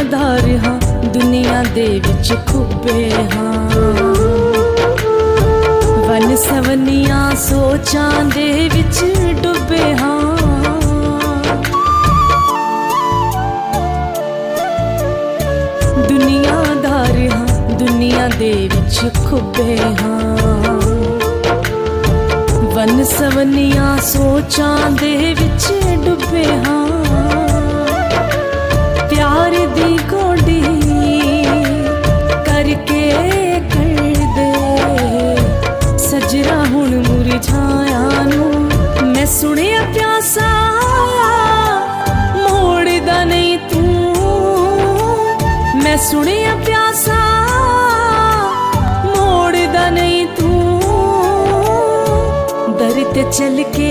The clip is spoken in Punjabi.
ਦੁਨੀਆਦਾਰ ਹਾਂ, ਦੁਨੀਆ ਦੇ ਵਿੱਚ ਖੁੱਬੇ ਹਾਂ। ਵਨ ਸਵਨੀਆਂ ਸੋਚਾਂ ਦੇ ਵਿੱਚ ਡੁੱਬੇ ਹਾਂ। ਦੁਨੀਆਦਾਰ ਹਾਂ, ਦੁਨੀਆ ਦੇ ਵਿੱਚ ਖੁੱਬੇ ਹਾਂ। ਵਨ ਸਵਨੀਆਂ ਸੋਚਾਂ ਦੇ ਵਿੱਚ ਡੁੱਬੇ ਹਾਂ। प्यार दी गोडी करके कर दे सजरा हुण मुरझाया नू। मैं सुनिया प्यासा मोड़दा नहीं तू, मैं सुनिया प्यासा मोड़दा नहीं तू। दर ते चल के